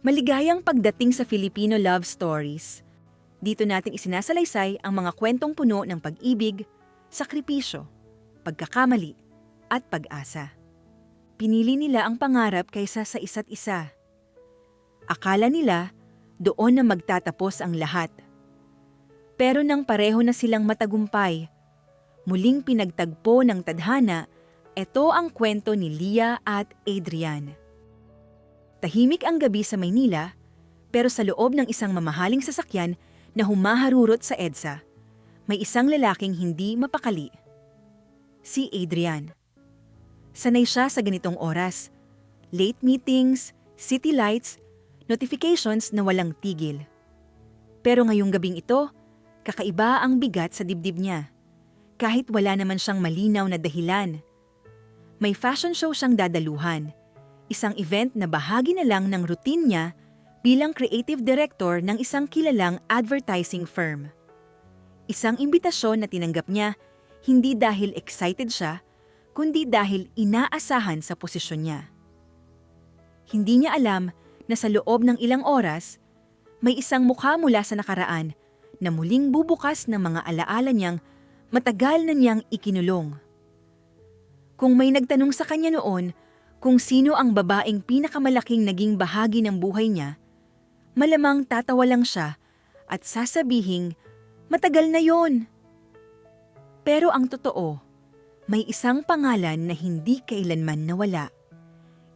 Maligayang pagdating sa Filipino love stories. Dito natin isinasalaysay ang mga kwentong puno ng pag-ibig, sakripisyo, pagkakamali, at pag-asa. Pinili nila ang pangarap kaysa sa isa't isa. Akala nila doon na magtatapos ang lahat. Pero nang pareho na silang matagumpay, muling pinagtagpo ng tadhana, ito ang kwento ni Lia at Adrian. Tahimik ang gabi sa Maynila, pero sa loob ng isang mamahaling sasakyan na humaharurot sa EDSA, may isang lalaking hindi mapakali. Si Adrian. Sanay siya sa ganitong oras. Late meetings, city lights, notifications na walang tigil. Pero ngayong gabing ito, kakaiba ang bigat sa dibdib niya. Kahit wala naman siyang malinaw na dahilan. May fashion show siyang dadaluhan. Isang event na bahagi na lang ng routine niya bilang creative director ng isang kilalang advertising firm. Isang imbitasyon na tinanggap niya hindi dahil excited siya, kundi dahil inaasahan sa posisyon niya. Hindi niya alam na sa loob ng ilang oras, may isang mukha mula sa nakaraan na muling bubukas ng mga alaala niyang matagal na niyang ikinulong. Kung may nagtanong sa kanya noon kung sino ang babaeng pinakamalaking naging bahagi ng buhay niya, malamang tatawa lang siya at sasabihing, matagal na yon. Pero ang totoo, may isang pangalan na hindi kailanman nawala.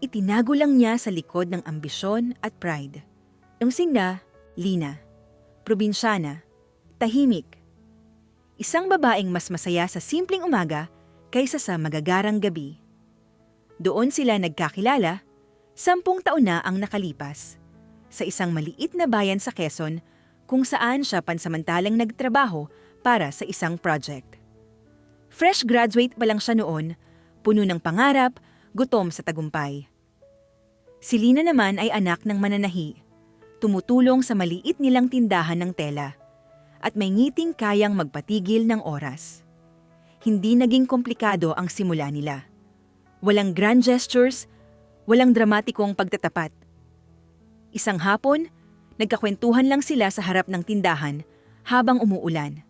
Itinago lang niya sa likod ng ambisyon at pride. Yung singna, Lina. Probinsyana, tahimik. Isang babaeng mas masaya sa simpleng umaga kaysa sa magagarang gabi. Doon sila nagkakilala, 10 taon na ang nakalipas, sa isang maliit na bayan sa Quezon kung saan siya pansamantalang nagtrabaho para sa isang project. Fresh graduate pa lang siya noon, puno ng pangarap, gutom sa tagumpay. Si Lina naman ay anak ng mananahi, tumutulong sa maliit nilang tindahan ng tela, at may ngiting kayang magpatigil ng oras. Hindi naging komplikado ang simula nila. Walang grand gestures, walang dramatikong pagtatapat. Isang hapon, nagkakwentuhan lang sila sa harap ng tindahan habang umuulan.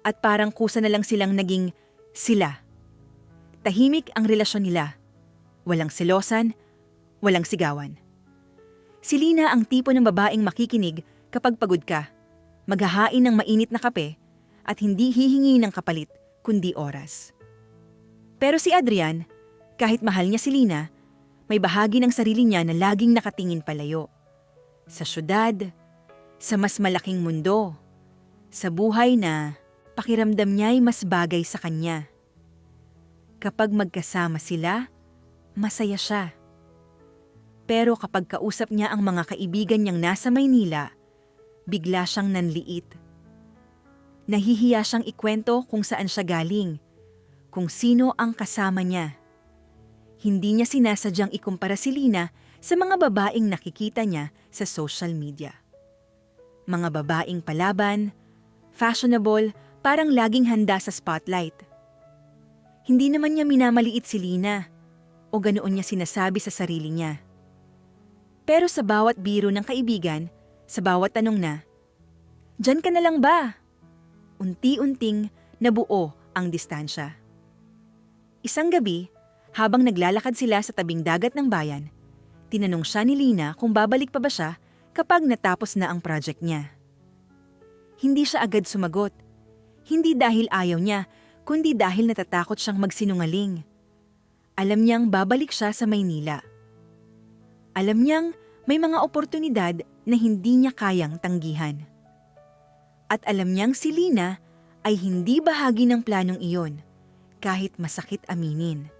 At parang kusa na lang silang naging sila. Tahimik ang relasyon nila. Walang selosan, walang sigawan. Si Lina ang tipo ng babaeng makikinig kapag pagod ka, maghahain ng mainit na kape, at hindi hihingi ng kapalit kundi oras. Pero si Adrian, kahit mahal niya si Lina, may bahagi ng sarili niya na laging nakatingin palayo. Sa syudad, sa mas malaking mundo, sa buhay na pakiramdam niya'y mas bagay sa kanya. Kapag magkasama sila, masaya siya. Pero kapag kausap niya ang mga kaibigan niyang nasa Maynila, bigla siyang nanliit. Nahihiya siyang ikwento kung saan siya galing, kung sino ang kasama niya. Hindi niya sinasadyang ikumpara si Lina sa mga babaeng nakikita niya sa social media. Mga babaeng palaban, fashionable, parang laging handa sa spotlight. Hindi naman niya minamaliit si Lina o ganoon niya sinasabi sa sarili niya. Pero sa bawat biro ng kaibigan, sa bawat tanong na, "Diyan ka na lang ba?" Unti-unting nabuo ang distansya. Isang gabi, habang naglalakad sila sa tabing dagat ng bayan, tinanong siya ni Lina kung babalik pa ba siya kapag natapos na ang project niya. Hindi siya agad sumagot. Hindi dahil ayaw niya, kundi dahil natatakot siyang magsinungaling. Alam niyang babalik siya sa Maynila. Alam niyang may mga oportunidad na hindi niya kayang tanggihan. At alam niyang si Lina ay hindi bahagi ng planong iyon, kahit masakit aminin.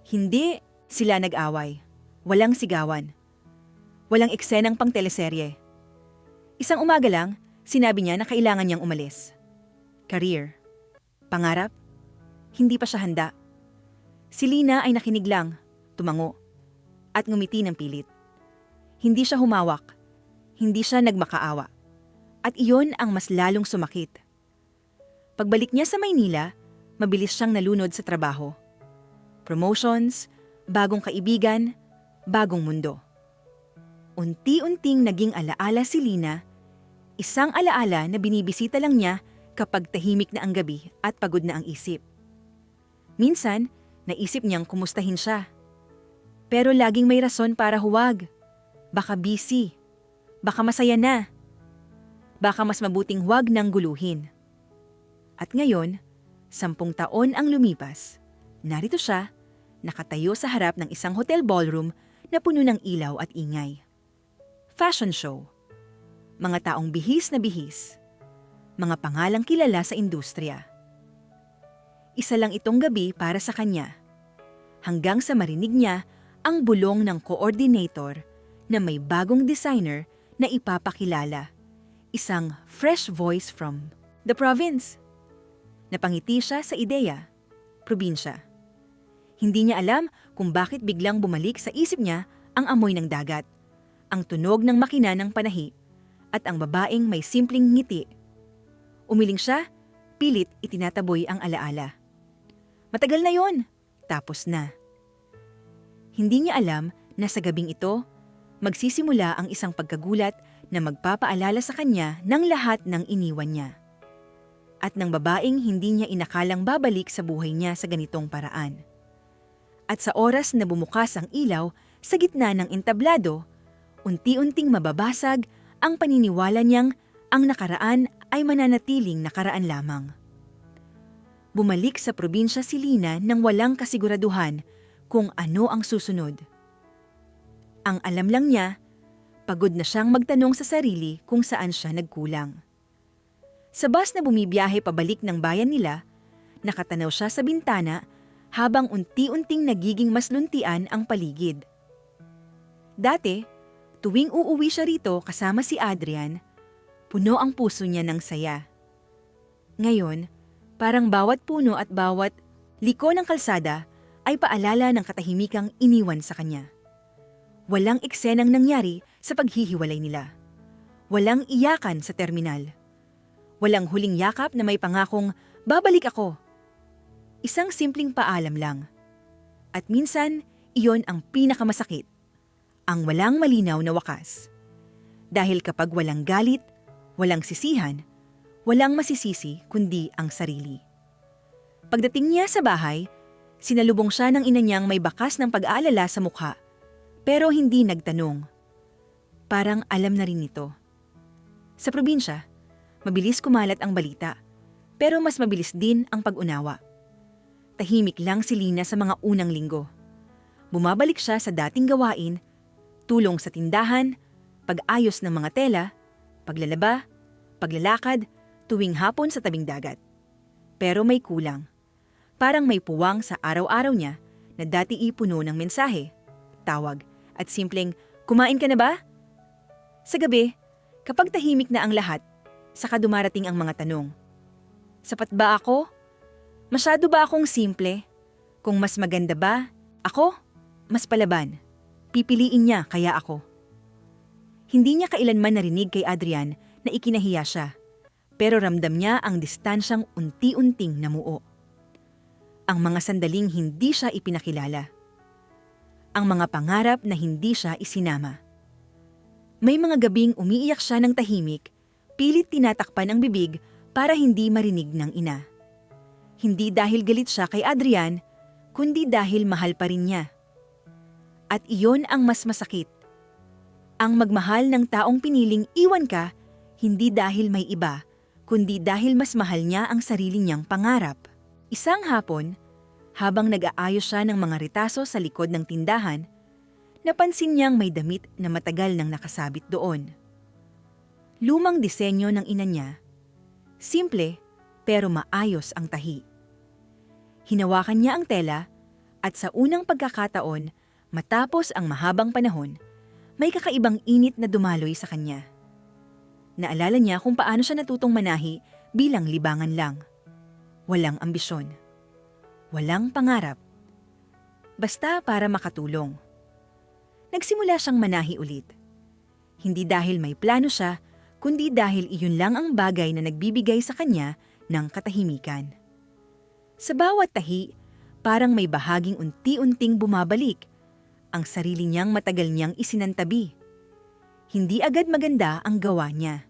Hindi sila nag-away. Walang sigawan. Walang eksenang pang teleserye. Isang umaga lang, sinabi niya na kailangan niyang umalis. Career. Pangarap. Hindi pa siya handa. Si Lina ay nakinig lang, tumango, at ngumiti ng pilit. Hindi siya humawak. Hindi siya nagmakaawa. At iyon ang mas lalong sumakit. Pagbalik niya sa Maynila, mabilis siyang nalunod sa trabaho. Promotions, bagong kaibigan, bagong mundo. unti-unting naging alaala si Lina, isang alaala na binibisita lang niya kapag tahimik na ang gabi at pagod na ang isip. Minsan, naisip niyang kumustahin siya. Pero laging may rason para huwag. Baka busy. Baka masaya na. Baka mas mabuting huwag nang guluhin. At ngayon, 10 taon ang lumipas. Narito siya, nakatayo sa harap ng isang hotel ballroom na puno ng ilaw at ingay. Fashion show. Mga taong bihis na bihis. Mga pangalang kilala sa industriya. Isa lang itong gabi para sa kanya. Hanggang sa marinig niya ang bulong ng coordinator na may bagong designer na ipapakilala. Isang fresh voice from the province. Napangiti siya sa ideya, probinsya. Hindi niya alam kung bakit biglang bumalik sa isip niya ang amoy ng dagat, ang tunog ng makina ng panahi, at ang babaeng may simpleng ngiti. Umiling siya, pilit itinataboy ang alaala. Matagal na yon, tapos na. Hindi niya alam na sa gabing ito, magsisimula ang isang pagkagulat na magpapaalala sa kanya ng lahat ng iniwan niya. At ng babaeng hindi niya inakalang babalik sa buhay niya sa ganitong paraan. At sa oras na bumukas ang ilaw sa gitna ng entablado, unti-unting mababasag ang paniniwala niyang ang nakaraan ay mananatiling nakaraan lamang. Bumalik sa probinsya si Lina nang walang kasiguraduhan kung ano ang susunod. Ang alam lang niya, pagod na siyang magtanong sa sarili kung saan siya nagkulang. Sa bus na bumibiyahe pabalik ng bayan nila, nakatanaw siya sa bintana habang unti-unting nagiging mas luntian ang paligid. Dati, tuwing uuwi siya rito kasama si Adrian, puno ang puso niya ng saya. Ngayon, parang bawat puno at bawat liko ng kalsada ay paalala ng katahimikang iniwan sa kanya. Walang eksenang nangyari sa paghihiwalay nila. Walang iyakan sa terminal. Walang huling yakap na may pangakong, babalik ako. Isang simpleng paalam lang. At minsan, iyon ang pinakamasakit. Ang walang malinaw na wakas. Dahil kapag walang galit, walang sisihan, walang masisisi kundi ang sarili. Pagdating niya sa bahay, sinalubong siya ng ina niyang may bakas ng pag-aalala sa mukha. Pero hindi nagtanong. Parang alam na rin ito. Sa probinsya, mabilis kumalat ang balita, pero mas mabilis din ang pag-unawa. Tahimik lang si Lina sa mga unang linggo. Bumabalik siya sa dating gawain, tulong sa tindahan, pag-ayos ng mga tela, paglalaba, paglalakad, tuwing hapon sa tabing dagat. Pero may kulang. Parang may puwang sa araw-araw niya na dati ipuno ng mensahe, tawag, at simpleng, kumain ka na ba? Sa gabi, kapag tahimik na ang lahat, saka dumarating ang mga tanong. Sapat ba ako? Masyado ba akong simple? Kung mas maganda ba, ako, mas palaban. Pipiliin niya kaya ako. Hindi niya kailanman narinig kay Adrian na ikinahiya siya, pero ramdam niya ang distansyang unti-unting namuo. Ang mga sandaling hindi siya ipinakilala. Ang mga pangarap na hindi siya isinama. May mga gabing umiiyak siya ng tahimik, pilit tinatakpan ang bibig para hindi marinig ng ina. Hindi dahil galit siya kay Adrian, kundi dahil mahal pa rin niya. At iyon ang mas masakit. Ang magmahal ng taong piniling iwan ka, hindi dahil may iba, kundi dahil mas mahal niya ang sarili niyang pangarap. Isang hapon, habang nag-aayos siya ng mga retaso sa likod ng tindahan, napansin niyang may damit na matagal nang nakasabit doon. Lumang disenyo ng ina niya. Simple, pero maayos ang tahi. Hinawakan niya ang tela at sa unang pagkakataon, matapos ang mahabang panahon, may kakaibang init na dumaloy sa kanya. Naalala niya kung paano siya natutong manahi bilang libangan lang. Walang ambisyon. Walang pangarap. Basta para makatulong. Nagsimula siyang manahi ulit. Hindi dahil may plano siya, kundi dahil iyon lang ang bagay na nagbibigay sa kanya ng katahimikan. Sa bawat tahi, parang may bahaging unti-unting bumabalik, ang sarili niyang matagal niyang isinantabi. Hindi agad maganda ang gawa niya.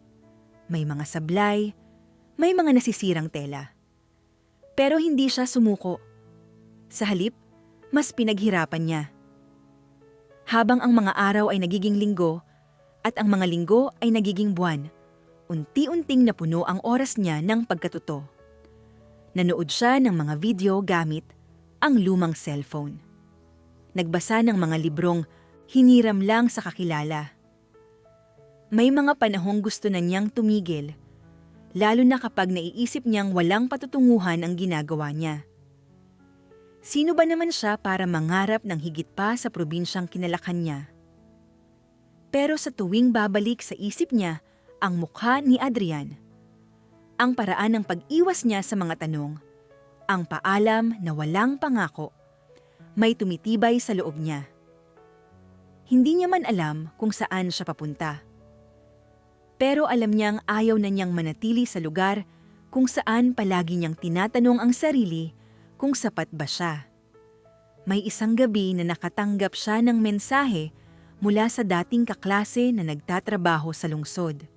May mga sablay, may mga nasisirang tela. Pero hindi siya sumuko. Sa halip, mas pinaghirapan niya. Habang ang mga araw ay nagiging linggo at ang mga linggo ay nagiging buwan, unti-unting napuno ang oras niya ng pagkatuto. Nanood siya ng mga video gamit ang lumang cellphone. Nagbasa ng mga librong hiniram lang sa kakilala. May mga panahong gusto na niyang tumigil, lalo na kapag naiisip niyang walang patutunguhan ang ginagawa niya. Sino ba naman siya para mangarap ng higit pa sa probinsyang kinalakan niya? Pero sa tuwing babalik sa isip niya ang mukha ni Adrian, ang paraan ng pag-iwas niya sa mga tanong, ang paalam na walang pangako, may tumitibay sa loob niya. Hindi niya man alam kung saan siya papunta. Pero alam niyang ayaw na niyang manatili sa lugar kung saan palagi niyang tinatanong ang sarili kung sapat ba siya. May isang gabi na nakatanggap siya ng mensahe mula sa dating kaklase na nagtatrabaho sa lungsod.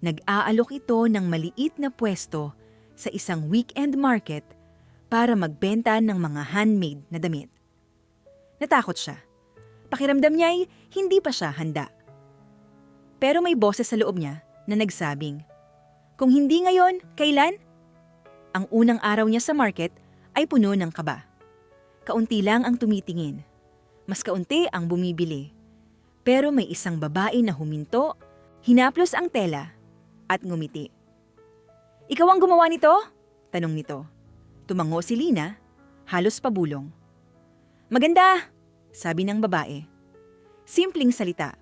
Nag-aalok ito ng maliit na pwesto sa isang weekend market para magbenta ng mga handmade na damit. Natakot siya. Pakiramdam niya ay hindi pa siya handa. Pero may boses sa loob niya na nagsabing, kung hindi ngayon, kailan? Ang unang araw niya sa market ay puno ng kaba. Kaunti lang ang tumitingin. Mas kaunti ang bumibili. Pero may isang babae na huminto, hinaplos ang tela, at ngumiti. Ikaw ang gumawa nito? Tanong nito. Tumango si Lina, halos pabulong. Maganda, sabi ng babae. Simpleng salita,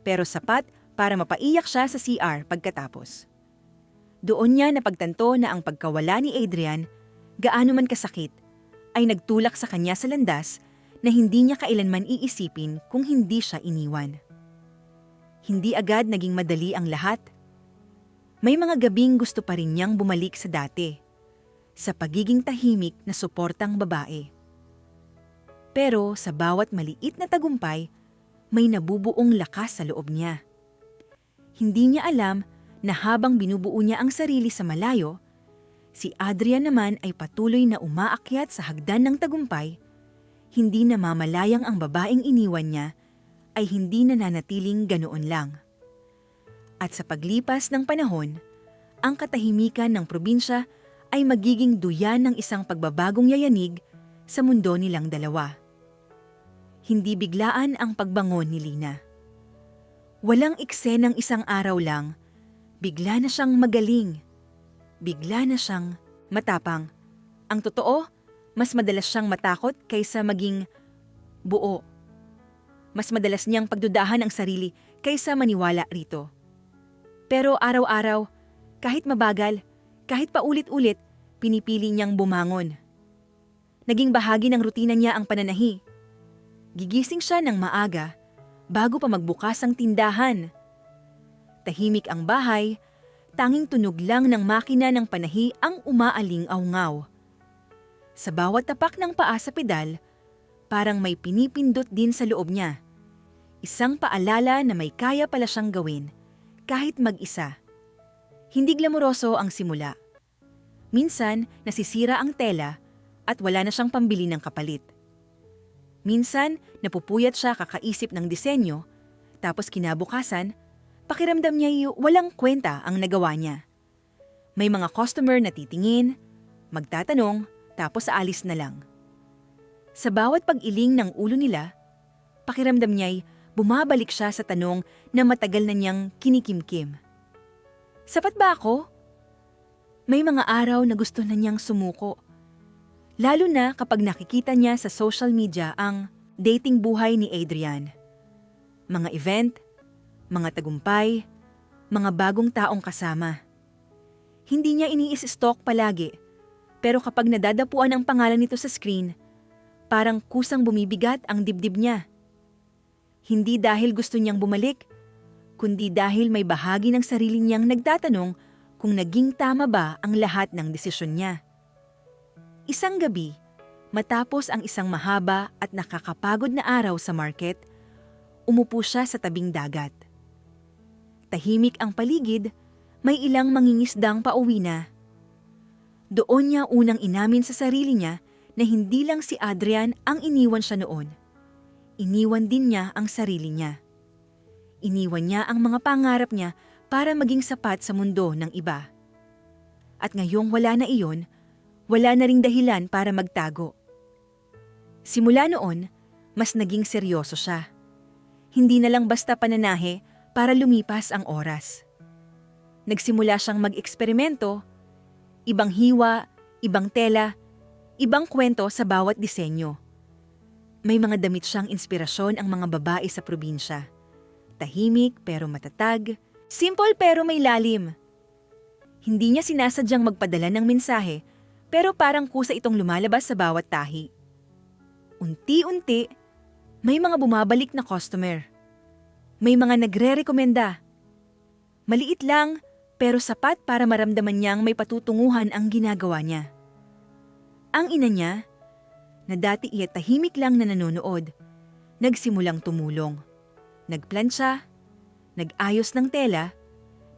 pero sapat para mapaiyak siya sa CR pagkatapos. Doon niya napagtanto na ang pagkawala ni Adrian, gaano man kasakit, ay nagtulak sa kanya sa landas na hindi niya kailanman iisipin kung hindi siya iniwan. Hindi agad naging madali ang lahat. May mga gabing gusto pa rin niyang bumalik sa dati, sa pagiging tahimik na suportang babae. Pero sa bawat maliit na tagumpay, may nabubuong lakas sa loob niya. Hindi niya alam na habang binubuo niya ang sarili sa malayo, si Adrian naman ay patuloy na umaakyat sa hagdan ng tagumpay, hindi namamalayang ang babaeng iniwan niya ay hindi nananatiling ganoon lang. At sa paglipas ng panahon, ang katahimikan ng probinsya ay magiging duyan ng isang pagbabagong yayanig sa mundo nilang dalawa. Hindi biglaan ang pagbangon ni Lina. Walang eksenang isang araw lang, bigla na siyang magaling. Bigla na siyang matapang. Ang totoo, mas madalas siyang matakot kaysa maging buo. Mas madalas niyang pagdudahan ang sarili kaysa maniwala rito. Pero araw-araw, kahit mabagal, kahit paulit-ulit, pinipili niyang bumangon. Naging bahagi ng rutina niya ang pananahi. Gigising siya ng maaga bago pa magbukas ang tindahan. Tahimik ang bahay, tanging tunog lang ng makina ng panahi ang umaaling-awngaw. Sa bawat tapak ng paa sa pedal, parang may pinipindot din sa loob niya. Isang paalala na may kaya pala siyang gawin, kahit mag-isa. Hindi glamoroso ang simula. Minsan, nasisira ang tela at wala na siyang pambili ng kapalit. Minsan, napupuyat siya kakaisip ng disenyo, tapos kinabukasan, pakiramdam niya walang kwenta ang nagawa niya. May mga customer na titingin, magtatanong, tapos aalis na lang. Sa bawat pag-iling ng ulo nila, pakiramdam niya'y bumabalik siya sa tanong na matagal na niyang kinikimkim. Sapat ba ako? May mga araw na gusto na niyang sumuko. Lalo na kapag nakikita niya sa social media ang dating buhay ni Adrian. Mga event, mga tagumpay, mga bagong taong kasama. Hindi niya iniis-stalk palagi, pero kapag nadadapuan ang pangalan nito sa screen, parang kusang bumibigat ang dibdib niya. Hindi dahil gusto niyang bumalik, kundi dahil may bahagi ng sarili niyang nagtatanong kung naging tama ba ang lahat ng desisyon niya. Isang gabi, matapos ang isang mahaba at nakakapagod na araw sa market, umupo siya sa tabing dagat. tahimik ang paligid, may ilang mangingisdang pauwi na. Doon niya unang inamin sa sarili niya na hindi lang si Adrian ang iniwan siya noon. Iniwan din niya ang sarili niya. Iniwan niya ang mga pangarap niya para maging sapat sa mundo ng iba. At ngayong wala na iyon, wala na ring dahilan para magtago. Simula noon, mas naging seryoso siya. Hindi na lang basta pananahe para lumipas ang oras. Nagsimula siyang mag-eksperimento, ibang hiwa, ibang tela, ibang kwento sa bawat disenyo. May mga damit siyang inspirasyon ang mga babae sa probinsya. Tahimik pero matatag, simple pero may lalim. Hindi niya sinasadyang magpadala ng mensahe, pero parang kusa itong lumalabas sa bawat tahi. Unti-unti, may mga bumabalik na customer. May mga nagre-rekomenda. Maliit lang, pero sapat para maramdaman niyang may patutunguhan ang ginagawa niya. Ang ina niya, na dati iya tahimik lang na nanonood, nagsimulang tumulong. Nagplantsa, nag-ayos ng tela,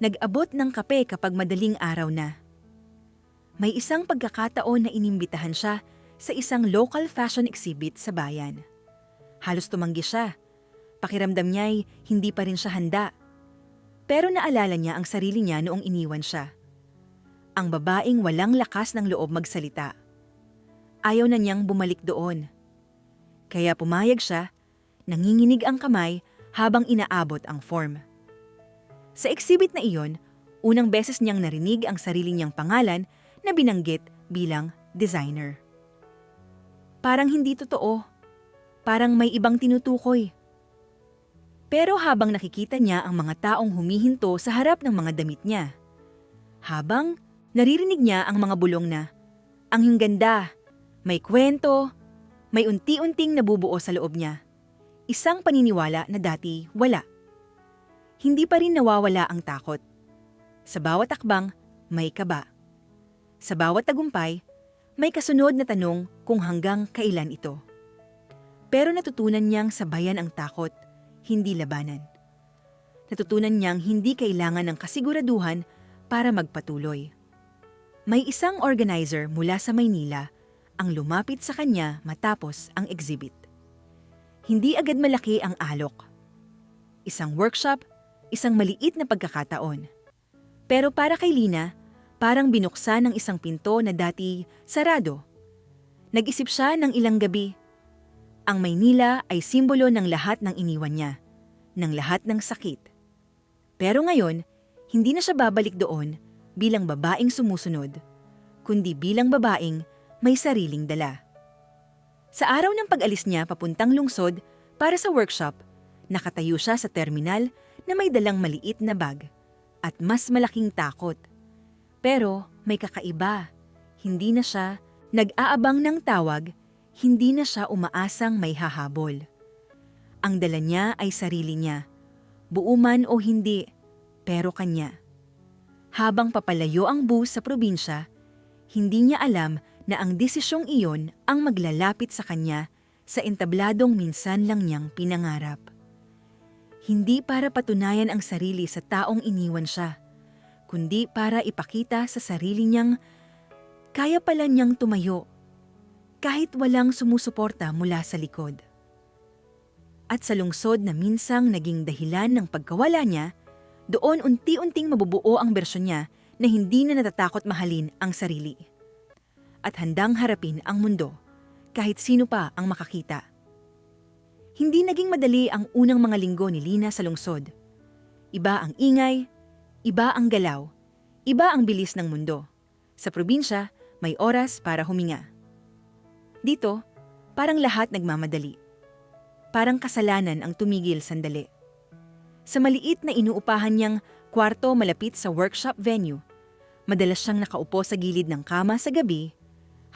nag-abot ng kape kapag madaling araw na. May isang pagkakataon na inimbitahan siya sa isang local fashion exhibit sa bayan. Halos tumanggi siya. Pakiramdam niya'y hindi pa rin siya handa. Pero naalala niya ang sarili niya noong iniwan siya. Ang babaeng walang lakas ng loob magsalita. Ayaw na niyang bumalik doon. Kaya pumayag siya, nanginginig ang kamay habang inaabot ang form. Sa exhibit na iyon, unang beses niyang narinig ang sarili niyang pangalan na binanggit bilang designer. Parang hindi totoo. Parang may ibang tinutukoy. Pero habang nakikita niya ang mga taong humihinto sa harap ng mga damit niya, habang naririnig niya ang mga bulong na, "Ang hingganda, may kwento," may unti-unting nabubuo sa loob niya. Isang paniniwala na dati wala. Hindi pa rin nawawala ang takot. Sa bawat akbang, may kaba. Sa bawat tagumpay, may kasunod na tanong kung hanggang kailan ito. Pero natutunan niyang sabayan ang takot, hindi labanan. Natutunan niyang hindi kailangan ng kasiguraduhan para magpatuloy. May isang organizer mula sa Maynila ang lumapit sa kanya matapos ang exhibit. Hindi agad malaki ang alok. Isang workshop, isang maliit na pagkakataon. Pero para kay Lina, parang binuksan ng isang pinto na dati sarado. Nag-isip siya ng ilang gabi. Ang Maynila ay simbolo ng lahat ng iniwan niya, ng lahat ng sakit. Pero ngayon, hindi na siya babalik doon bilang babaeng sumusunod, kundi bilang babaeng may sariling dala. Sa araw ng pag-alis niya papuntang lungsod para sa workshop, nakatayo siya sa terminal na may dalang maliit na bag at mas malaking takot. Pero may kakaiba, hindi na siya nag-aabang ng tawag, hindi na siya umaasang may hahabol. Ang dala niya ay sarili niya, buo man o hindi, pero kanya. Habang papalayo ang bus sa probinsya, hindi niya alam na ang desisyong iyon ang maglalapit sa kanya sa entabladong minsan lang niyang pinangarap. Hindi para patunayan ang sarili sa taong iniwan siya, kundi para ipakita sa sarili niyang kaya pala niyang tumayo, kahit walang sumusuporta mula sa likod. At sa lungsod na minsang naging dahilan ng pagkawala niya, doon unti-unting mabubuo ang bersyon niya na hindi na natatakot mahalin ang sarili. At handang harapin ang mundo, kahit sino pa ang makakita. Hindi naging madali ang unang mga linggo ni Lina sa lungsod. Iba ang ingay, iba ang galaw, iba ang bilis ng mundo. Sa probinsya, may oras para huminga. Dito, parang lahat nagmamadali. Parang kasalanan ang tumigil sandali. Sa maliit na inuupahan niyang kwarto malapit sa workshop venue, madalas siyang nakaupo sa gilid ng kama sa gabi,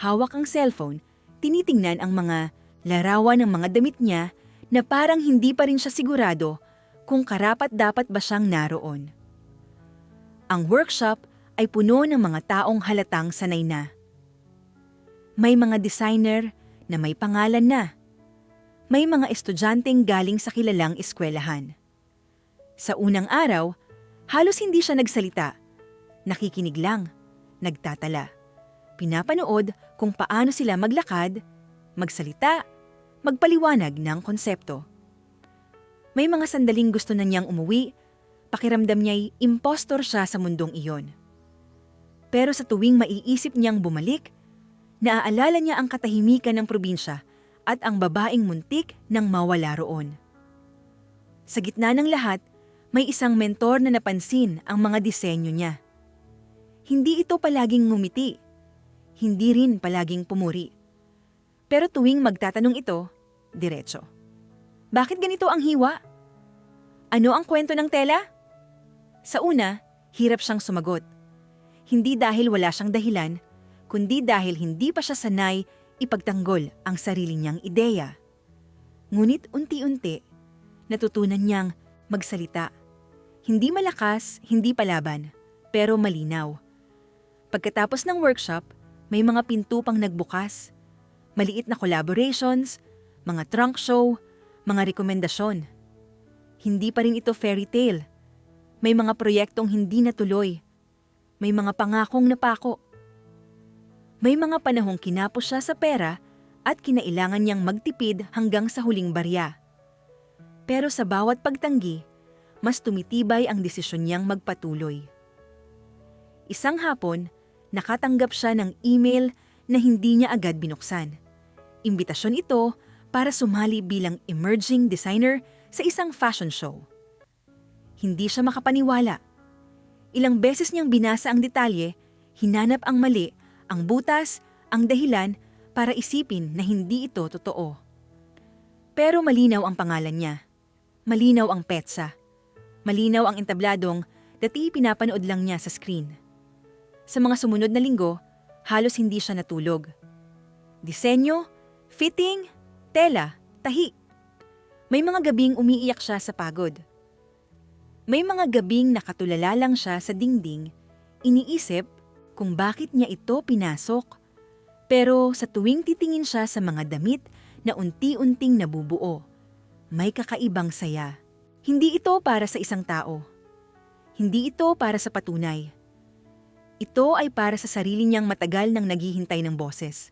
hawak ang cellphone, tinitingnan ang mga larawan ng mga damit niya na parang hindi pa rin siya sigurado kung karapat-dapat ba siyang naroon. Ang workshop ay puno ng mga taong halatang sanay na. May mga designer na may pangalan na. May mga estudyanteng galing sa kilalang eskwelahan. Sa unang araw, Halos hindi siya nagsalita. Nakikinig lang, nagtatala. Pinapanood kung paano sila maglakad, magsalita, magpaliwanag ng konsepto. May mga sandaling gusto na niyang umuwi, pakiramdam niya'y impostor siya sa mundong iyon. Pero sa tuwing maiisip niyang bumalik, naaalala niya ang katahimikan ng probinsya at ang babaeng muntik nang mawala roon. Sa gitna ng lahat, may isang mentor na napansin ang mga disenyo niya. Hindi ito palaging ngumiti, hindi rin palaging pumuri. Pero tuwing magtatanong ito, diretso. Bakit ganito ang hiwa? Ano ang kwento ng tela? Sa una, hirap siyang sumagot. Hindi dahil wala siyang dahilan, kundi dahil hindi pa siya sanay ipagtanggol ang sarili niyang ideya. Ngunit unti-unti, natutunan niyang magsalita. Hindi malakas, hindi palaban, pero malinaw. Pagkatapos ng workshop, may mga pinto pang nagbukas. Maliit na collaborations, mga trunk show, mga rekomendasyon. Hindi pa rin ito fairy tale. May mga proyektong hindi natuloy. May mga pangakong napako. May mga panahong kinapos siya sa pera at kinailangan niyang magtipid hanggang sa huling barya. Pero sa bawat pagtanggi, mas tumitibay ang desisyon niyang magpatuloy. Isang hapon, nakatanggap siya ng email na hindi niya agad binuksan. Imbitasyon ito para sumali bilang emerging designer sa isang fashion show. Hindi siya makapaniwala. Ilang beses niyang binasa ang detalye, hinanap ang mali, ang butas, ang dahilan para isipin na hindi ito totoo. Pero malinaw ang pangalan niya. Malinaw ang petsa. Malinaw ang entabladong dati pinapanood lang niya sa screen. Sa mga sumunod na linggo, halos hindi siya natulog. Disenyo, fitting, tela, tahi. May mga gabing umiiyak siya sa pagod. May mga gabing nakatulala lang siya sa dingding, iniisip kung bakit niya ito pinasok. Pero sa tuwing titingin siya sa mga damit na unti-unting nabubuo, may kakaibang saya. Hindi ito para sa isang tao. Hindi ito para sa patunay. Ito ay para sa sarili niyang matagal nang naghihintay ng boses.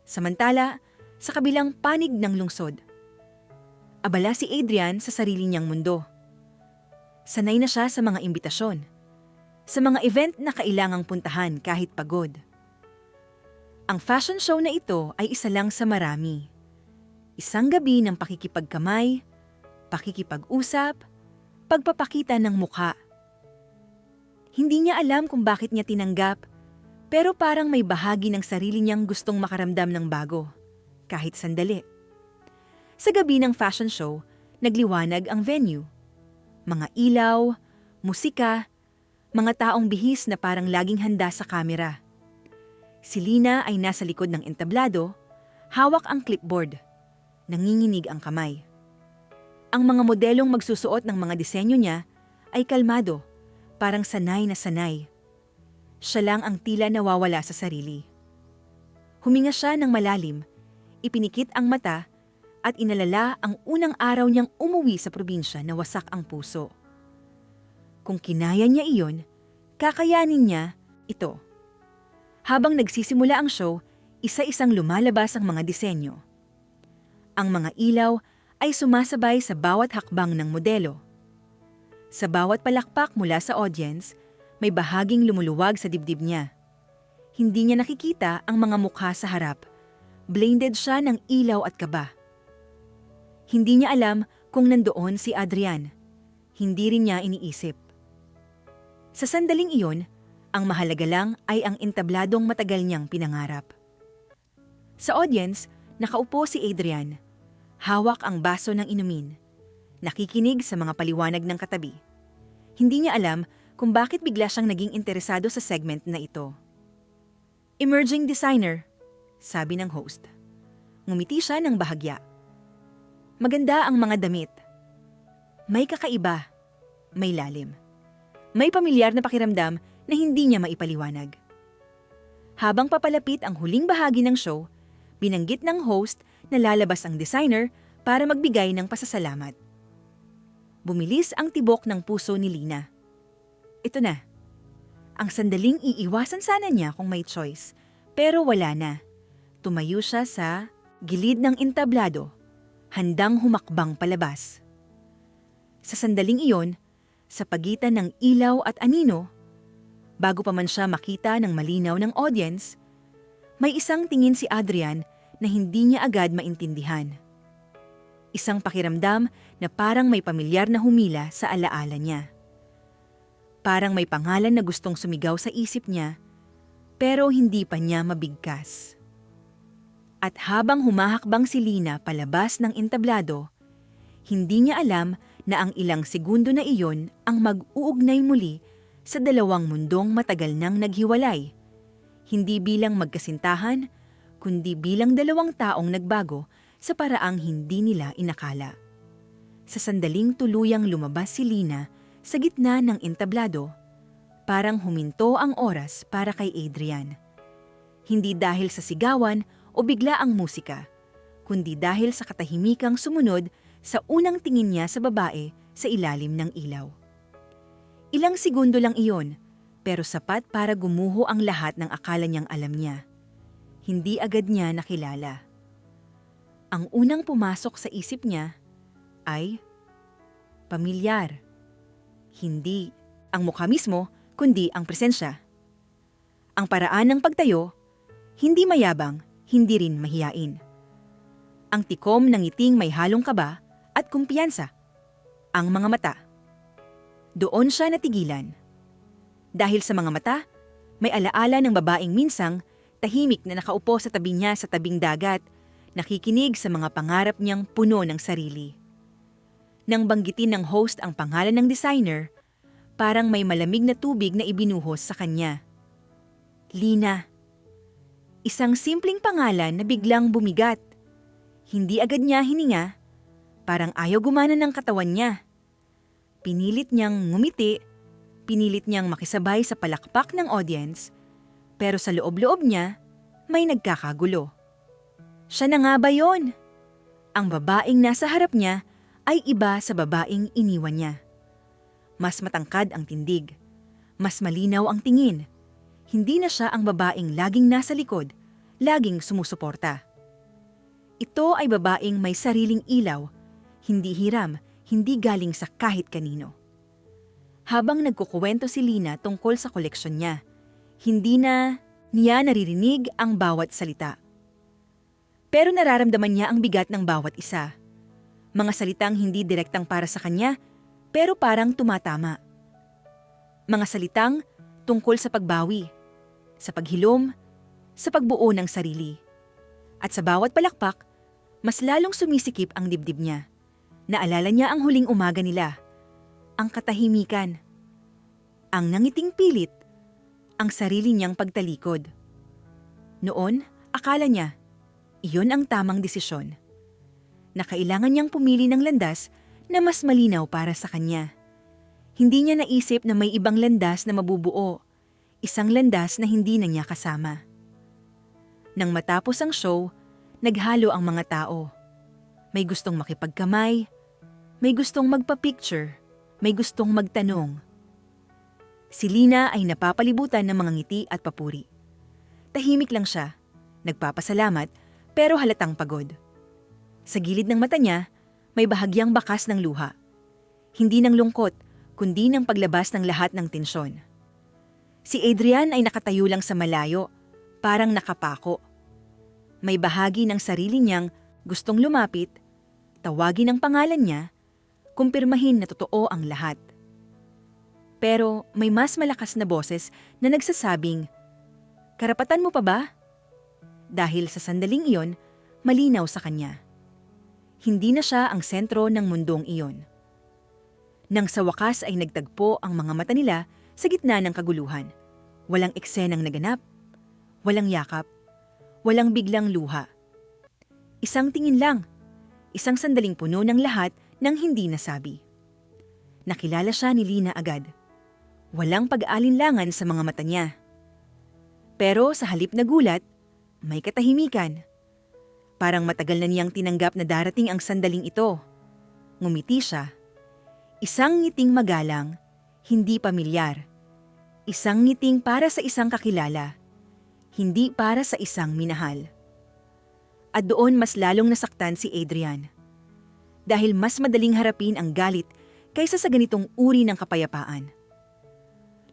Samantala, sa kabilang panig ng lungsod, abala si Adrian sa sarili niyang mundo. Sanay na siya sa mga imbitasyon, sa mga event na kailangang puntahan kahit pagod. Ang fashion show na ito ay isa lang sa marami. Isang gabi ng pakikipagkamay, pakikipag-usap, pagpapakita ng mukha. Hindi niya alam kung bakit niya tinanggap, pero parang may bahagi ng sarili niyang gustong makaramdam ng bago, kahit sandali. Sa gabi ng fashion show, nagliwanag ang venue. Mga ilaw, musika, mga taong bihis na parang laging handa sa kamera. Si Lina ay nasa likod ng entablado, hawak ang clipboard, nanginginig ang kamay. Ang mga modelong magsusuot ng mga disenyo niya ay kalmado, parang sanay na sanay. Siya lang ang tila nawawala sa sarili. Huminga siya ng malalim, ipinikit ang mata at inalala ang unang araw niyang umuwi sa probinsya na wasak ang puso. Kung kinaya niya iyon, kakayanin niya ito. Habang nagsisimula ang show, isa-isang lumalabas ang mga disenyo. Ang mga ilaw ay sumasabay sa bawat hakbang ng modelo. Sa bawat palakpak mula sa audience, may bahaging lumuluwag sa dibdib niya. Hindi niya nakikita ang mga mukha sa harap. Blinded siya ng ilaw at kaba. Hindi niya alam kung nandoon si Adrian. Hindi rin niya iniisip. Sa sandaling iyon, ang mahalaga lang ay ang entabladong matagal niyang pinangarap. Sa audience, nakaupo si Adrian. Hawak ang baso ng inumin. Nakikinig sa mga paliwanag ng katabi. Hindi niya alam kung bakit bigla siyang naging interesado sa segment na ito. Emerging designer, sabi ng host. Ngumiti siya ng bahagya. Maganda ang mga damit. May kakaiba, may lalim. May pamilyar na pakiramdam na hindi niya maipaliwanag. Habang papalapit ang huling bahagi ng show, binanggit ng host na lalabas ang designer para magbigay ng pasasalamat. Bumilis ang tibok ng puso ni Lina. ito na. Ang sandaling iiwasan sana niya kung may choice, pero wala na. Tumayo siya sa gilid ng entablado, handang humakbang palabas. Sa sandaling iyon, sa pagitan ng ilaw at anino, bago pa man siya makita ng malinaw ng audience, may isang tingin si Adrian na hindi niya agad maintindihan. Isang pakiramdam na parang may pamilyar na humila sa alaala niya. Parang may pangalan na gustong sumigaw sa isip niya, pero hindi pa niya mabigkas. At habang humahakbang si Lina palabas ng entablado, hindi niya alam na ang ilang segundo na iyon ang mag-uugnay muli sa dalawang mundong matagal nang naghiwalay. Hindi bilang magkasintahan, kundi bilang dalawang taong nagbago sa paraang hindi nila inakala. Sa sandaling tuluyang lumabas si Lina sa gitna ng entablado, parang huminto ang oras para kay Adrian. Hindi dahil sa sigawan o bigla ang musika, kundi dahil sa katahimikang sumunod sa unang tingin niya sa babae sa ilalim ng ilaw. Ilang segundo lang iyon, pero sapat para gumuho ang lahat ng akala niyang alam niya. Hindi agad niya nakilala. Ang unang pumasok sa isip niya ay pamilyar. Hindi ang mukha mismo, kundi ang presensya. Ang paraan ng pagtayo, hindi mayabang, hindi rin mahiyain. Ang tikom ng ngiting may halong kaba at kumpiyansa. Ang mga mata. Doon siya natigilan. Dahil sa mga mata, may alaala ng babaeng minsang tahimik na nakaupo sa tabi niya sa tabing dagat, nakikinig sa mga pangarap niyang puno ng sarili. Nang banggitin ng host ang pangalan ng designer, parang may malamig na tubig na ibinuhos sa kanya. Lina. Isang simpleng pangalan na biglang bumigat. Hindi agad niya hininga, parang ayaw gumana ng katawan niya. Pinilit niyang ngumiti, pinilit niyang makisabay sa palakpak ng audience, pero sa loob-loob niya, may nagkakagulo. Siya na nga ba yon? Ang babaeng nasa harap niya ay iba sa babaeng iniwan niya. Mas matangkad ang tindig, mas malinaw ang tingin. Hindi na siya ang babaeng laging nasa likod, laging sumusuporta. Ito ay babaeng may sariling ilaw, hindi hiram, hindi galing sa kahit kanino. Habang nagkukuwento si Lina tungkol sa koleksyon niya, hindi na niya naririnig ang bawat salita. Pero nararamdaman niya ang bigat ng bawat isa. Mga salitang hindi direktang para sa kanya, pero parang tumatama. Mga salitang tungkol sa pagbawi, sa paghilom, sa pagbuo ng sarili. At sa bawat palakpak, mas lalong sumisikip ang dibdib niya. Naalala niya ang huling umaga nila, ang katahimikan, ang nangiting pilit, ang sarili niyang pagtalikod. Noon, akala niya, iyon ang tamang desisyon. Na kailangan niyang pumili ng landas na mas malinaw para sa kanya. Hindi niya naisip na may ibang landas na mabubuo, isang landas na hindi na niya kasama. Nang matapos ang show, naghalo ang mga tao. May gustong makipagkamay, may gustong magpa-picture, may gustong magtanong. Si Lina ay napapalibutan ng mga ngiti at papuri. Tahimik lang siya, nagpapasalamat pero halatang pagod. Sa gilid ng mata niya, may bahagyang bakas ng luha. Hindi ng lungkot, kundi ng paglabas ng lahat ng tensyon. Si Adrian ay nakatayo lang sa malayo, parang nakapako. May bahagi ng sarili niyang gustong lumapit, tawagin ang pangalan niya, kumpirmahin na totoo ang lahat. Pero may mas malakas na boses na nagsasabing, "Karapatan mo pa ba?" Dahil sa sandaling iyon, malinaw sa kanya. Hindi na siya ang sentro ng mundong iyon. Nang sa wakas ay nagtagpo ang mga mata nila sa gitna ng kaguluhan. Walang eksenang naganap, walang yakap, walang biglang luha. Isang tingin lang, isang sandaling puno ng lahat ng hindi nasabi. Nakilala siya ni Lina agad. Walang pag-aalinlangan sa mga mata niya. Pero sa halip na gulat, may katahimikan. Parang matagal na niyang tinanggap na darating ang sandaling ito. Ngumiti siya. Isang ngiting magalang, hindi pamilyar, Isang ngiting para sa isang kakilala, hindi para sa isang minahal. At doon mas lalong nasaktan si Adrian. Dahil mas madaling harapin ang galit kaysa sa ganitong uri ng kapayapaan.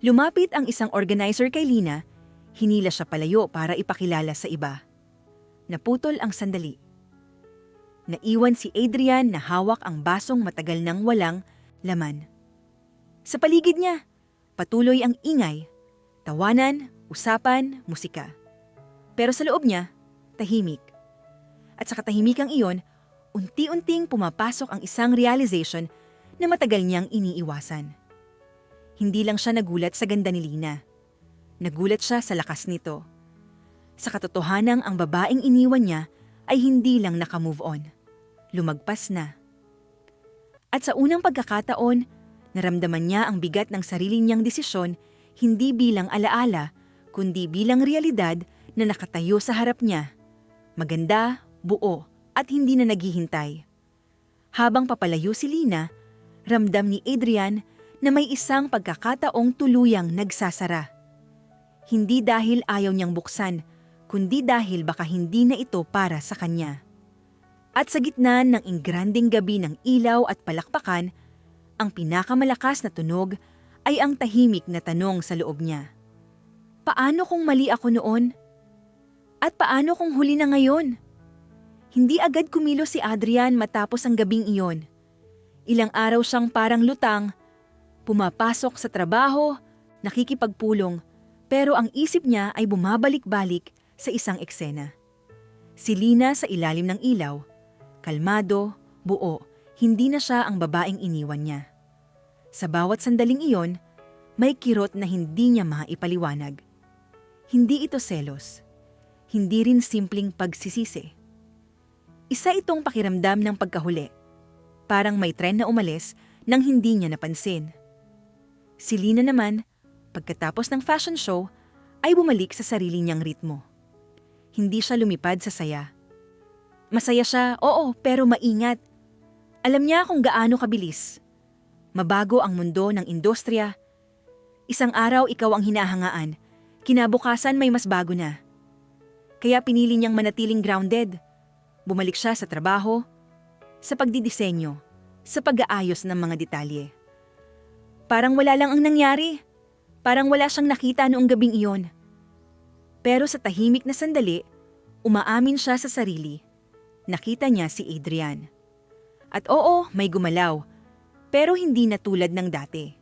Lumapit ang isang organizer kay Lina, hinila siya palayo para ipakilala sa iba. Naputol ang sandali. Naiwan si Adrian na hawak ang basong matagal nang walang laman. Sa paligid niya, patuloy ang ingay, tawanan, usapan, musika. Pero sa loob niya, tahimik. At sa katahimikang iyon, unti-unting pumapasok ang isang realization na matagal niyang iniiwasan. Hindi lang siya nagulat sa ganda ni Lina. Nagulat siya sa lakas nito. Sa katotohanang ang babaeng iniwan niya ay hindi lang nakamove on. Lumagpas na. At sa unang pagkakataon, naramdaman niya ang bigat ng sarili niyang desisyon hindi bilang alaala, kundi bilang realidad na nakatayo sa harap niya. Maganda, buo, at hindi na naghihintay. Habang papalayo si Lina, ramdam ni Adrian na may isang pagkakataong tuluyang nagsasara. Hindi dahil ayaw niyang buksan, kundi dahil baka hindi na ito para sa kanya. At sa gitna ng ingranding gabi ng ilaw at palakpakan, ang pinakamalakas na tunog ay ang tahimik na tanong sa loob niya. Paano kung mali ako noon? At paano kung huli na ngayon? Hindi agad kumilos si Adrian matapos ang gabing iyon. Ilang araw siyang parang lutang, pumapasok sa trabaho, nakikipagpulong, pero ang isip niya ay bumabalik-balik sa isang eksena. Si Lina sa ilalim ng ilaw, kalmado, buo, hindi na siya ang babaeng iniwan niya. Sa bawat sandaling iyon, may kirot na hindi niya maipaliwanag. Hindi ito selos. Hindi rin simpleng pagsisisi. Isa itong pakiramdam ng pagkahuli. Parang may tren na umalis nang hindi niya napansin. Si Lina naman, pagkatapos ng fashion show, ay bumalik sa sarili niyang ritmo. Hindi siya lumipad sa saya. Masaya siya, oo, pero maingat. Alam niya kung gaano kabilis. Mabago ang mundo ng industriya. Isang araw ikaw ang hinahangaan, kinabukasan may mas bago na. Kaya pinili niyang manatiling grounded. Bumalik siya sa trabaho, sa pagdidisenyo, sa pag-aayos ng mga detalye. Parang wala lang ang nangyari. Parang wala siyang nakita noong gabing iyon. Pero sa tahimik na sandali, umaamin siya sa sarili. Nakita niya si Adrian. At oo, may gumalaw, pero hindi na tulad ng dati.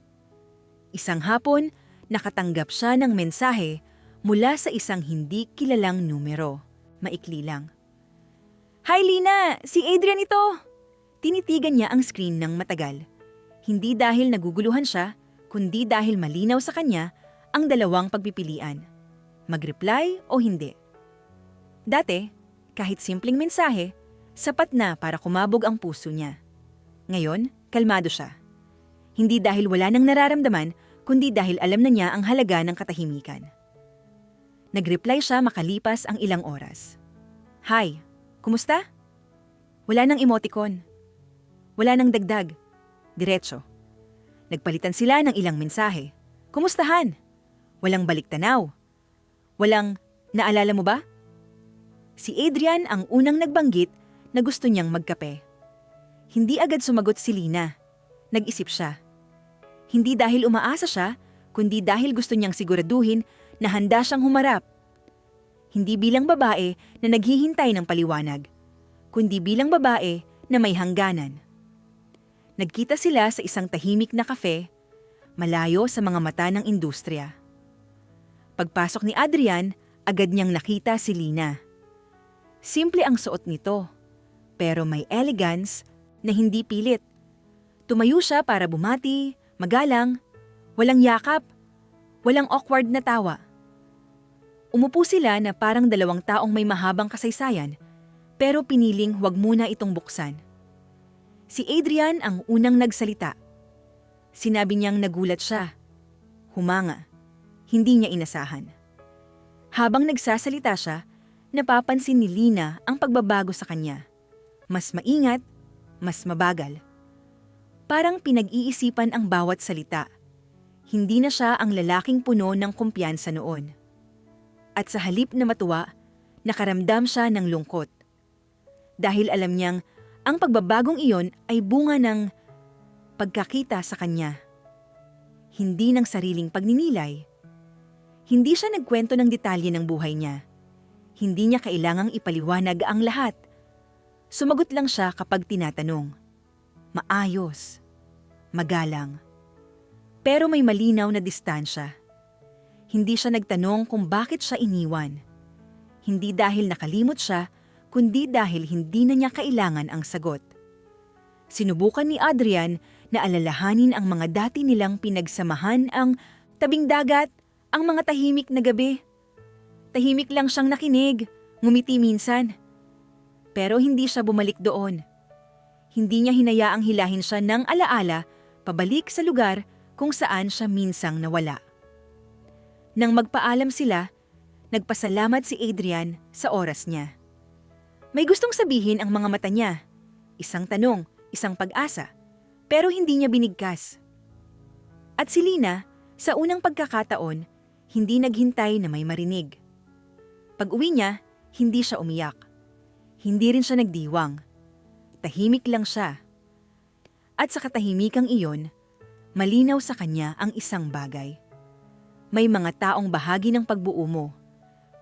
Isang hapon, nakatanggap siya ng mensahe mula sa isang hindi kilalang numero. Maikli lang. Hi Lina! Si Adrian ito! Tinitigan niya ang screen ng matagal. Hindi dahil naguguluhan siya, kundi dahil malinaw sa kanya ang dalawang pagpipilian. Mag-reply o hindi. Dati, kahit simpleng mensahe, sapat na para kumabog ang puso niya. Ngayon, kalmado siya. Hindi dahil wala nang nararamdaman, kundi dahil alam na niya ang halaga ng katahimikan. Nag-reply siya makalipas ang ilang oras. Hi, kumusta? Wala nang emoticon. Wala nang dagdag. Diretso. Nagpalitan sila ng ilang mensahe. Kumustahan? Walang balik-tanaw. Walang, naalala mo ba? Si Adrian ang unang nagbanggit na gusto niyang magkape. Hindi agad sumagot si Lina. Nag-isip siya. Hindi dahil umaasa siya, kundi dahil gusto niyang siguraduhin na handa siyang humarap. Hindi bilang babae na naghihintay ng paliwanag, kundi bilang babae na may hangganan. Nagkita sila sa isang tahimik na kafe, malayo sa mga mata ng industriya. Pagpasok ni Adrian, agad niyang nakita si Lina. Simple ang suot nito, pero may elegance na hindi pilit. Tumayo siya para bumati, magalang, walang yakap, walang awkward na tawa. Umupo sila na parang dalawang taong may mahabang kasaysayan, pero piniling huwag muna itong buksan. Si Adrian ang unang nagsalita. Sinabi niyang nagulat siya. Humanga. Hindi niya inasahan. Habang nagsasalita siya, napapansin ni Lina ang pagbabago sa kanya. Mas maingat, mas mabagal. Parang pinag-iisipan ang bawat salita. Hindi na siya ang lalaking puno ng kumpiyansa noon. At sa halip na matuwa, nakaramdam siya ng lungkot. Dahil alam niyang ang pagbabagong iyon ay bunga ng pagkakita sa kanya. Hindi ng sariling pagninilay. Hindi siya nagkwento ng detalye ng buhay niya. Hindi niya kailangang ipaliwanag ang lahat. Sumagot lang siya kapag tinatanong. Maayos. Magalang. Pero may malinaw na distansya. Hindi siya nagtanong kung bakit siya iniwan. Hindi dahil nakalimot siya, kundi dahil hindi na niya kailangan ang sagot. Sinubukan ni Adrian na alalahanin ang mga dati nilang pinagsamahan, ang tabing dagat, ang mga tahimik na gabi. Tahimik lang siyang nakinig, ngumiti minsan. Pero hindi siya bumalik doon. Hindi niya hinayaang hilahin siya ng alaala pabalik sa lugar kung saan siya minsang nawala. Nang magpaalam sila, nagpasalamat si Adrian sa oras niya. May gustong sabihin ang mga mata niya. Isang tanong, isang pag-asa, pero hindi niya binigkas. At si Lina, sa unang pagkakataon, hindi naghintay na may marinig. Pag-uwi niya, hindi siya umiyak. Hindi rin siya nagdiwang. Tahimik lang siya. At sa katahimikang iyon, malinaw sa kanya ang isang bagay. May mga taong bahagi ng pagbuo mo,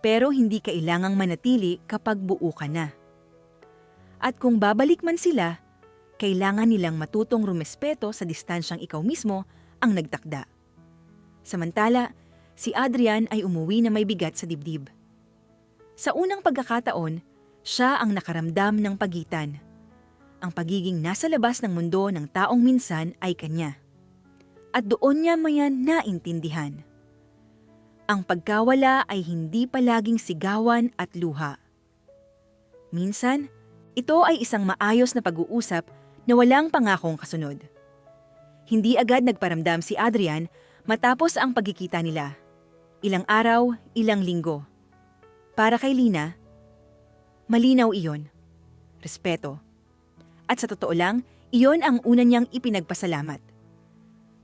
pero hindi kailangang manatili kapag buo ka na. At kung babalik man sila, kailangan nilang matutong rumespeto sa distansyang ikaw mismo ang nagtakda. Samantala, si Adrian ay umuwi na may bigat sa dibdib. Sa unang pagkakataon, siya ang nakaramdam ng pagitan. Ang pagiging nasa labas ng mundo ng taong minsan ay kanya. At doon niya mayan naintindihan. Ang pagkawala ay hindi palaging sigawan at luha. Minsan, ito ay isang maayos na pag-uusap na walang pangakong kasunod. Hindi agad nagparamdam si Adrian matapos ang pagkikita nila. Ilang araw, ilang linggo. Para kay Lina, malinaw iyon. Respeto. At sa totoo lang, iyon ang una niyang ipinagpasalamat.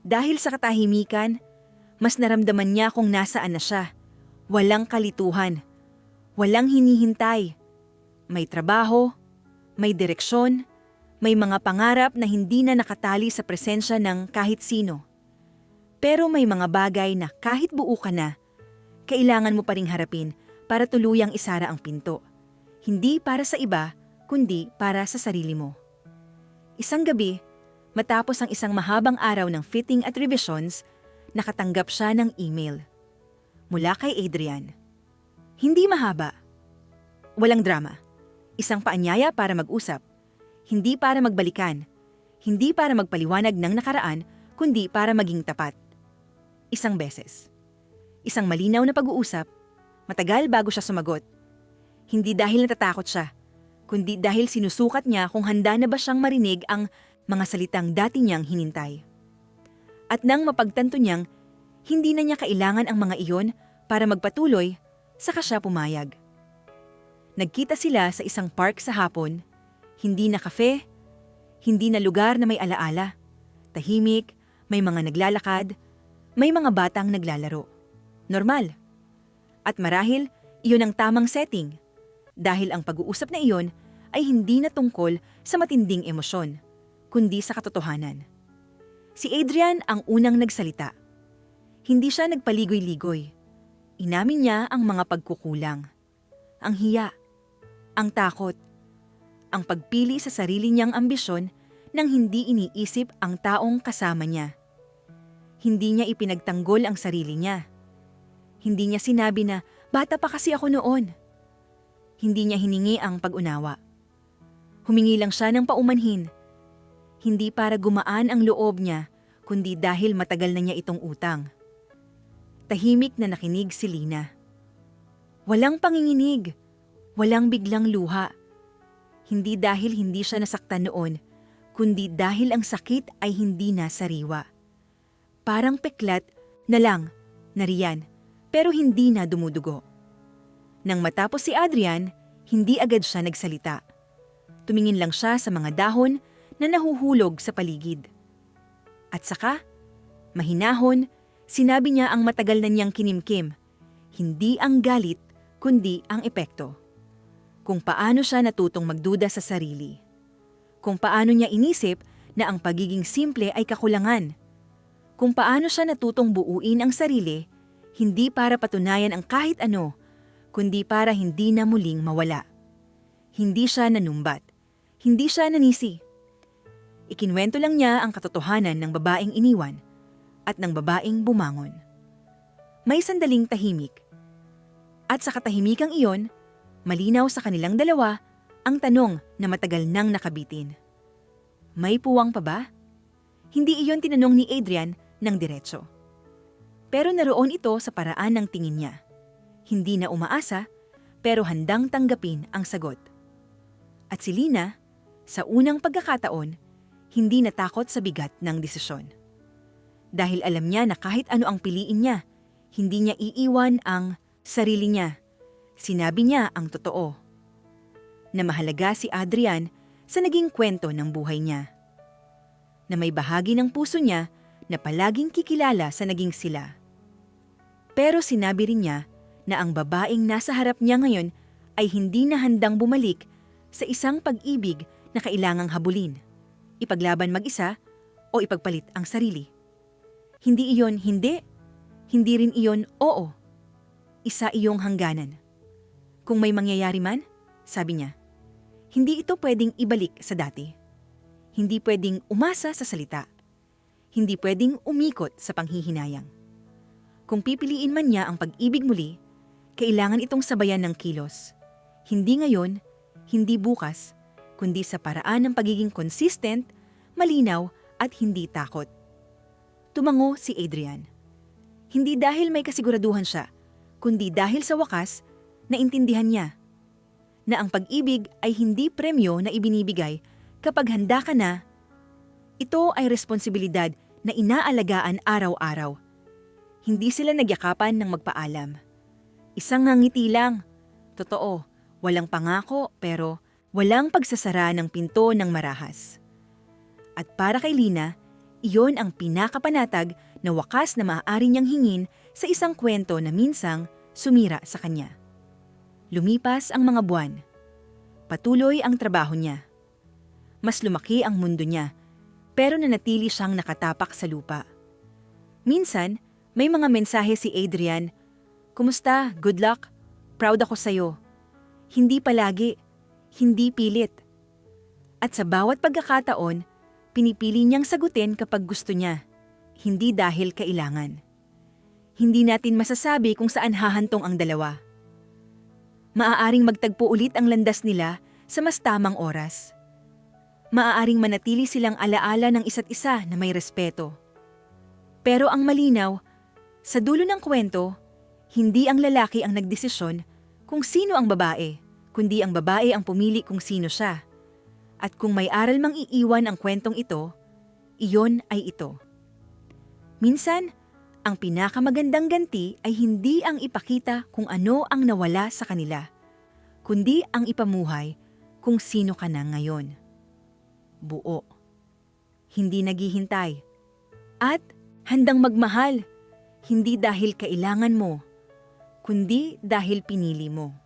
Dahil sa katahimikan, mas naramdaman niya kung nasaan na siya. Walang kalituhan. Walang hinihintay. May trabaho, may direksyon, may mga pangarap na hindi na nakatali sa presensya ng kahit sino. Pero may mga bagay na kahit buo ka na, kailangan mo pa ring harapin para tuluyang isara ang pinto. Hindi para sa iba, kundi para sa sarili mo. Isang gabi, matapos ang isang mahabang araw ng fitting at revisions, nakatanggap siya ng email. Mula kay Adrian. Hindi mahaba. Walang drama. Isang paanyaya para mag-usap. Hindi para magbalikan. Hindi para magpaliwanag ng nakaraan, kundi para maging tapat. Isang beses. Isang malinaw na pag-uusap. Matagal bago siya sumagot. Hindi dahil natatakot siya, kundi dahil sinusukat niya kung handa na ba siyang marinig ang mga salitang dati niyang hinintay. At nang mapagtanto niyang hindi na niya kailangan ang mga iyon para magpatuloy, saka siya pumayag. Nagkita sila sa isang park sa hapon, hindi na kafe, hindi na lugar na may alaala. Tahimik, may mga naglalakad, may mga batang naglalaro. Normal. At marahil, iyon ang tamang setting. Dahil ang pag-uusap na iyon ay hindi na tungkol sa matinding emosyon, kundi sa katotohanan. Si Adrian ang unang nagsalita. Hindi siya nagpaligoy-ligoy. Inamin niya ang mga pagkukulang. Ang hiya, ang takot, ang pagpili sa sarili niyang ambisyon nang hindi iniisip ang taong kasama niya. Hindi niya ipinagtanggol ang sarili niya. Hindi niya sinabi na, bata pa kasi ako noon. Hindi niya hiningi ang pag-unawa. Humingi lang siya ng paumanhin. Hindi para gumaan ang loob niya, kundi dahil matagal na niya itong utang. Tahimik na nakinig si Lina. Walang panginginig, walang biglang luha. Hindi dahil hindi siya nasaktan noon, kundi dahil ang sakit ay hindi na sariwa. Parang peklat na lang, nariyan, pero hindi na dumudugo. Nang matapos si Adrian, hindi agad siya nagsalita. Tumingin lang siya sa mga dahon na nahuhulog sa paligid. At saka, mahinahon, Sinabi niya ang matagal na niyang kinimkim, hindi ang galit, kundi ang epekto. Kung paano siya natutong magduda sa sarili. Kung paano niya inisip na ang pagiging simple ay kakulangan. Kung paano siya natutong buuin ang sarili, hindi para patunayan ang kahit ano, kundi para hindi na muling mawala. Hindi siya nanumbat. Hindi siya nanisi. Ikinwento lang niya ang katotohanan ng babaeng iniwan at ng babaeng bumangon. May sandaling tahimik. At sa katahimikang iyon, malinaw sa kanilang dalawa ang tanong na matagal nang nakabitin. May puwang pa ba? Hindi iyon tinanong ni Adrian ng diretso. Pero naroon ito sa paraan ng tingin niya. Hindi na umaasa, pero handang tanggapin ang sagot. At si Lina, sa unang pagkakataon, hindi natakot sa bigat ng desisyon. Dahil alam niya na kahit ano ang piliin niya, hindi niya iiwan ang sarili niya. Sinabi niya ang totoo. Na mahalaga si Adrian sa naging kwento ng buhay niya. Na may bahagi ng puso niya na palaging kikilala sa naging sila. Pero sinabi rin niya na ang babaeng nasa harap niya ngayon ay hindi na handang bumalik sa isang pag-ibig na kailangang habulin, ipaglaban mag-isa o ipagpalit ang sarili. Hindi iyon hindi, hindi rin iyon oo. Isa iyong hangganan. Kung may mangyayari man, sabi niya, hindi ito pwedeng ibalik sa dati. Hindi pwedeng umasa sa salita. Hindi pwedeng umikot sa panghihinayang. Kung pipiliin man niya ang pag-ibig muli, kailangan itong sabayan ng kilos. Hindi ngayon, hindi bukas, kundi sa paraan ng pagiging consistent, malinaw at hindi takot. Tumango si Adrian. Hindi dahil may kasiguraduhan siya, kundi dahil sa wakas, naintindihan niya na ang pag-ibig ay hindi premyo na ibinibigay kapag handa ka na. Ito ay responsibilidad na inaalagaan araw-araw. Hindi sila nagyakapan ng magpaalam. Isang ngangiti lang. Totoo, walang pangako pero walang pagsasara ng pinto ng marahas. At para kay Lina, iyon ang pinakapanatag na wakas na maaari niyang hingin sa isang kwento na minsang sumira sa kanya. Lumipas ang mga buwan. Patuloy ang trabaho niya. Mas lumaki ang mundo niya, pero nanatili siyang nakatapak sa lupa. Minsan, may mga mensahe si Adrian, "Kumusta? Good luck? Proud ako sa'yo." Hindi palagi, hindi pilit. At sa bawat pagkakataon, pinipili niyang sagutin kapag gusto niya, hindi dahil kailangan. Hindi natin masasabi kung saan hahantong ang dalawa. Maaaring magtagpo ulit ang landas nila sa mas tamang oras. Maaaring manatili silang alaala ng isa't isa na may respeto. Pero ang malinaw, sa dulo ng kwento, hindi ang lalaki ang nagdesisyon kung sino ang babae, kundi ang babae ang pumili kung sino siya. At kung may aral mang iiwan ang kwentong ito, iyon ay ito. Minsan, ang pinakamagandang ganti ay hindi ang ipakita kung ano ang nawala sa kanila, kundi ang ipamuhay kung sino ka na ngayon. Buo. Hindi naghihintay. At handang magmahal, hindi dahil kailangan mo, kundi dahil pinili mo.